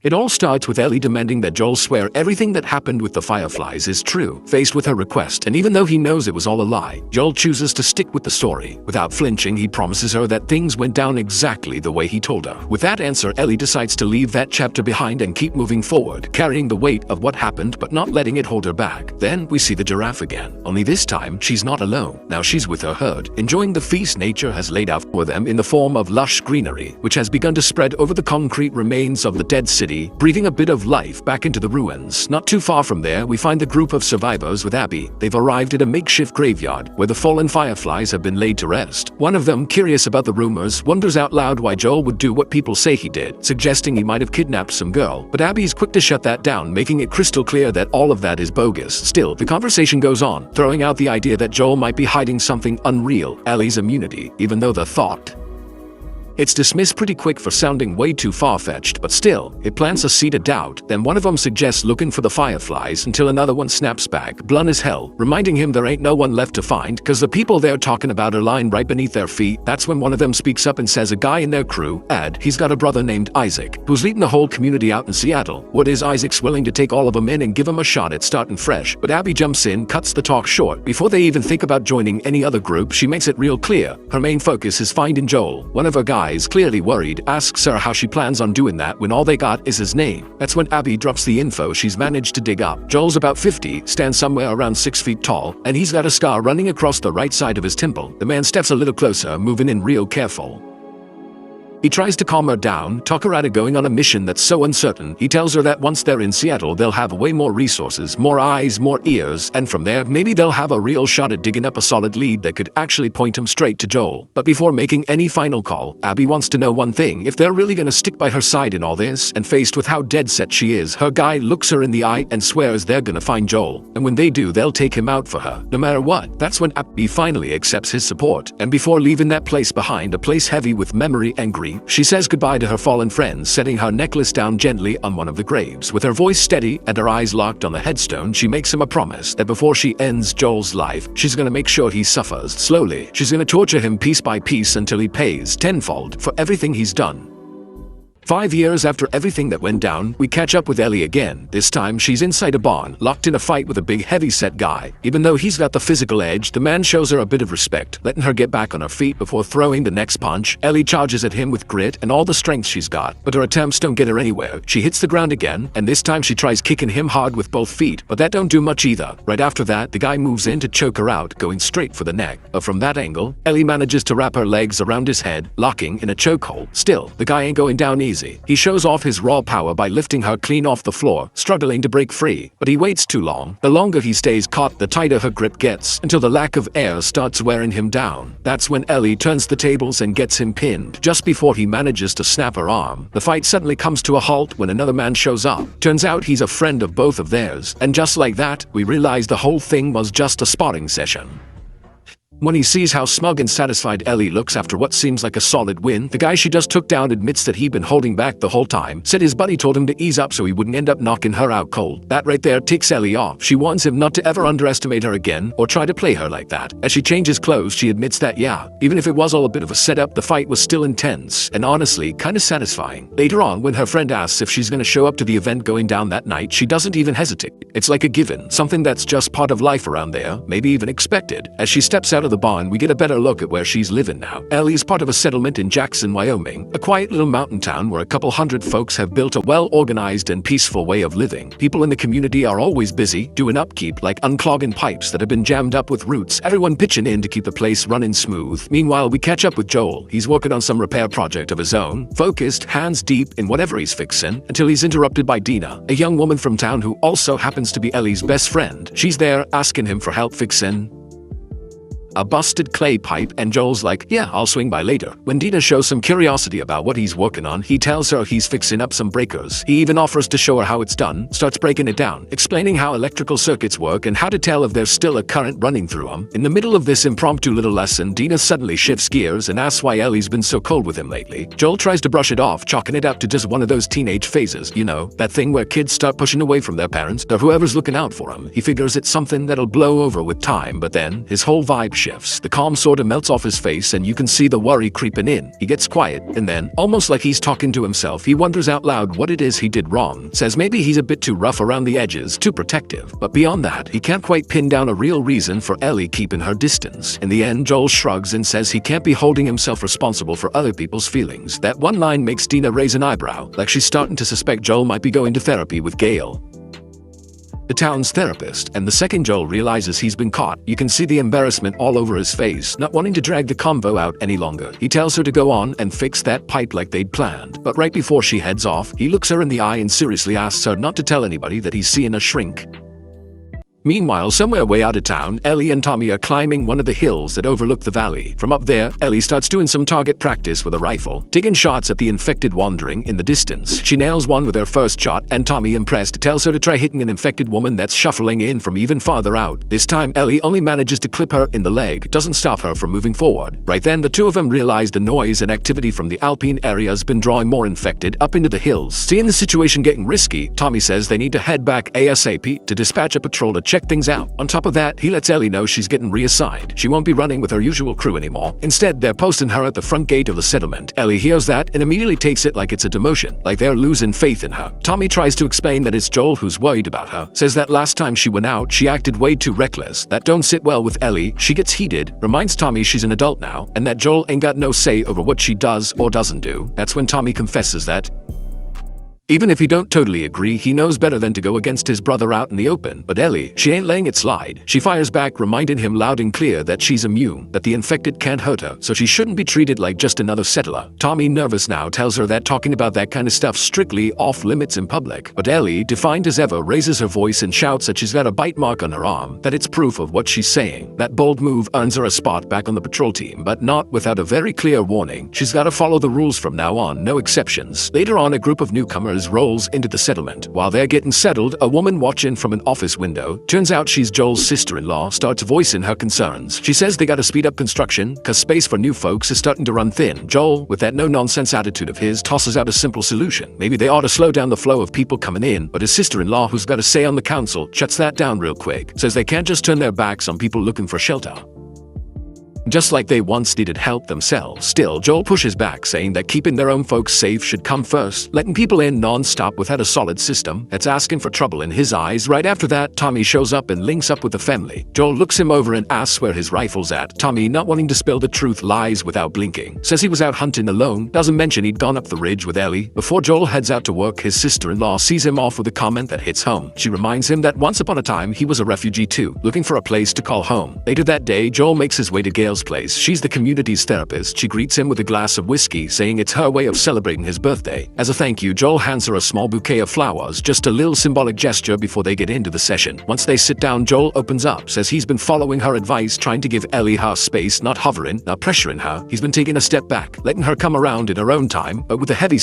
It all starts with Ellie demanding that Joel swear everything that happened with the fireflies is true. Faced with her request, and even though he knows it was all a lie, Joel chooses to stick with the story. Without flinching, he promises her that things went down exactly the way he told her. With that answer, Ellie decides to leave that chapter behind and keep moving forward, carrying the weight of what happened but not letting it hold her back. Then we see the giraffe again, only this time she's not alone. Now she's with her herd, enjoying the feast nature has laid out for them in the form of lush greenery, which has begun to spread over the concrete remains of the dead city, breathing a bit of life back into the ruins. Not too far from there, we find the group of survivors with Abby. They've arrived at a makeshift graveyard where the fallen fireflies have been laid to rest. One of them, curious about the rumors, wonders out loud why Joel would do what people say he did, suggesting he might have kidnapped some girl. But Abby's quick to shut that down, making it crystal clear that all of that is bogus. Still, the conversation goes on, throwing out the idea that Joel might be hiding something unreal, Ellie's immunity, even though the thought it's dismissed pretty quick for sounding way too far-fetched, but still, it plants a seed of doubt. Then one of them suggests looking for the fireflies until another one snaps back, blunt as hell, reminding him there ain't no one left to find cause the people they're talking about are lying right beneath their feet. That's when one of them speaks up and says a guy in their crew, he's got a brother named Isaac, who's leading the whole community out in Seattle. What is Isaac's willing to take all of them in and give them a shot at starting fresh, but Abby jumps in, cuts the talk short. Before they even think about joining any other group, she makes it real clear. Her main focus is finding Joel. One of her guys, clearly worried, asks her how she plans on doing that when all they got is his name. That's when Abby drops the info she's managed to dig up. Joel's about 50, stands somewhere around 6 feet tall, and he's got a scar running across the right side of his temple. The man steps a little closer, moving in real careful. He tries to calm her down, talk her out of going on a mission that's so uncertain. He tells her that once they're in Seattle, they'll have way more resources, more eyes, more ears, and from there, maybe they'll have a real shot at digging up a solid lead that could actually point him straight to Joel. But before making any final call, Abby wants to know one thing: if they're really gonna stick by her side in all this. And faced with how dead set she is, her guy looks her in the eye and swears they're gonna find Joel. And when they do, they'll take him out for her, no matter what. That's when Abby finally accepts his support. And before leaving that place behind, a place heavy with memory and grief, she says goodbye to her fallen friends, setting her necklace down gently on one of the graves. With her voice steady and her eyes locked on the headstone, she makes him a promise that before she ends Joel's life, she's gonna make sure he suffers slowly. She's gonna torture him piece by piece until he pays tenfold for everything he's done. 5 years after everything that went down, we catch up with Ellie again. This time, she's inside a barn, locked in a fight with a big heavy-set guy. Even though he's got the physical edge, the man shows her a bit of respect, letting her get back on her feet before throwing the next punch. Ellie charges at him with grit and all the strength she's got, but her attempts don't get her anywhere. She hits the ground again, and this time she tries kicking him hard with both feet, but that don't do much either. Right after that, the guy moves in to choke her out, going straight for the neck. But from that angle, Ellie manages to wrap her legs around his head, locking in a chokehold. Still, the guy ain't going down easy. He shows off his raw power by lifting her clean off the floor, struggling to break free. But he waits too long. The longer he stays caught, the tighter her grip gets, until the lack of air starts wearing him down. That's when Ellie turns the tables and gets him pinned. Just before he manages to snap her arm, the fight suddenly comes to a halt when another man shows up. Turns out he's a friend of both of theirs, and just like that, we realize the whole thing was just a sparring session. When he sees how smug and satisfied Ellie looks after what seems like a solid win, the guy she just took down admits that he'd been holding back the whole time, said his buddy told him to ease up so he wouldn't end up knocking her out cold. That right there ticks Ellie off. She warns him not to ever underestimate her again or try to play her like that. As she changes clothes, she admits that yeah, even if it was all a bit of a setup, the fight was still intense and honestly kinda satisfying. Later on, when her friend asks if she's gonna show up to the event going down that night, she doesn't even hesitate. It's like a given, something that's just part of life around there, maybe even expected. As she steps out of the barn, we get a better look at where she's living now. Ellie's part of a settlement in Jackson, Wyoming, a quiet little mountain town where a couple hundred folks have built a well-organized and peaceful way of living. People in the community are always busy, doing upkeep like unclogging pipes that have been jammed up with roots, everyone pitching in to keep the place running smooth. Meanwhile, we catch up with Joel. He's working on some repair project of his own, focused, hands deep in whatever he's fixing, until he's interrupted by Dina, a young woman from town who also happens to be Ellie's best friend. She's there asking him for help fixing a busted clay pipe, and Joel's like, yeah, I'll swing by later. When Dina shows some curiosity about what he's working on, he tells her he's fixing up some breakers. He even offers to show her how it's done, starts breaking it down, explaining how electrical circuits work and how to tell if there's still a current running through them. In the middle of this impromptu little lesson, Dina suddenly shifts gears and asks why Ellie's been so cold with him lately. Joel tries to brush it off, chalking it up to just one of those teenage phases, you know, that thing where kids start pushing away from their parents or whoever's looking out for them. He figures it's something that'll blow over with time, but then his whole vibe shifts. The calm sorta melts off his face and you can see the worry creeping in. He gets quiet and then, almost like he's talking to himself, he wonders out loud what it is he did wrong. Says maybe he's a bit too rough around the edges, too protective. But beyond that, he can't quite pin down a real reason for Ellie keeping her distance. In the end, Joel shrugs and says he can't be holding himself responsible for other people's feelings. That one line makes Dina raise an eyebrow, like she's starting to suspect Joel might be going to therapy with Gail, the town's therapist, and the second Joel realizes he's been caught, you can see the embarrassment all over his face, not wanting to drag the convo out any longer. He tells her to go on and fix that pipe like they'd planned, but right before she heads off, he looks her in the eye and seriously asks her not to tell anybody that he's seeing a shrink. Meanwhile, somewhere way out of town, Ellie and Tommy are climbing one of the hills that overlook the valley. From up there, Ellie starts doing some target practice with a rifle, taking shots at the infected wandering in the distance. She nails one with her first shot, and Tommy, impressed, tells her to try hitting an infected woman that's shuffling in from even farther out. This time, Ellie only manages to clip her in the leg, doesn't stop her from moving forward. Right then, the two of them realize the noise and activity from the Alpine area has been drawing more infected up into the hills. Seeing the situation getting risky, Tommy says they need to head back ASAP to dispatch a patrol to check things out. On top of that, he lets Ellie know she's getting reassigned. She won't be running with her usual crew anymore. Instead, they're posting her at the front gate of the settlement. Ellie hears that and immediately takes it like it's a demotion, like they're losing faith in her. Tommy tries to explain that it's Joel who's worried about her, says that last time she went out, she acted way too reckless. That don't sit well with Ellie. She gets heated, reminds Tommy she's an adult now, and that Joel ain't got no say over what she does or doesn't do. That's when Tommy confesses that even if he don't totally agree, he knows better than to go against his brother out in the open. But Ellie, she ain't laying it slide. She fires back, reminding him loud and clear that she's immune, that the infected can't hurt her, so she shouldn't be treated like just another settler. Tommy, nervous now, tells her that talking about that kind of stuff strictly off limits in public. But Ellie, defiant as ever, raises her voice and shouts that she's got a bite mark on her arm, that it's proof of what she's saying. That bold move earns her a spot back on the patrol team, but not without a very clear warning. She's got to follow the rules from now on, no exceptions. Later on, a group of newcomers rolls into the settlement. While they're getting settled, a woman watching from an office window, turns out she's Joel's sister-in-law, starts voicing her concerns. She says they gotta speed up construction, cause space for new folks is starting to run thin. Joel, with that no-nonsense attitude of his, tosses out a simple solution. Maybe they ought to slow down the flow of people coming in, but his sister-in-law, who's got a say on the council, shuts that down real quick. Says they can't just turn their backs on people looking for shelter, just like they once needed help themselves. Still, Joel pushes back, saying that keeping their own folks safe should come first. Letting people in non-stop without a solid system, that's asking for trouble in his eyes. Right after that, Tommy shows up and links up with the family. Joel looks him over and asks where his rifle's at. Tommy, not wanting to spill the truth, lies without blinking. Says he was out hunting alone, doesn't mention he'd gone up the ridge with Ellie. Before Joel heads out to work, his sister-in-law sees him off with a comment that hits home. She reminds him that once upon a time, he was a refugee too, looking for a place to call home. Later that day, Joel makes his way to Gail's place. She's the community's therapist. She greets him with a glass of whiskey, saying it's her way of celebrating his birthday. As a thank you, Joel hands her a small bouquet of flowers, just a little symbolic gesture before they get into the session. Once they sit down, Joel opens up, says he's been following her advice, trying to give Ellie her space, not hovering, not pressuring her. He's been taking a step back, letting her come around in her own time, but with a heavy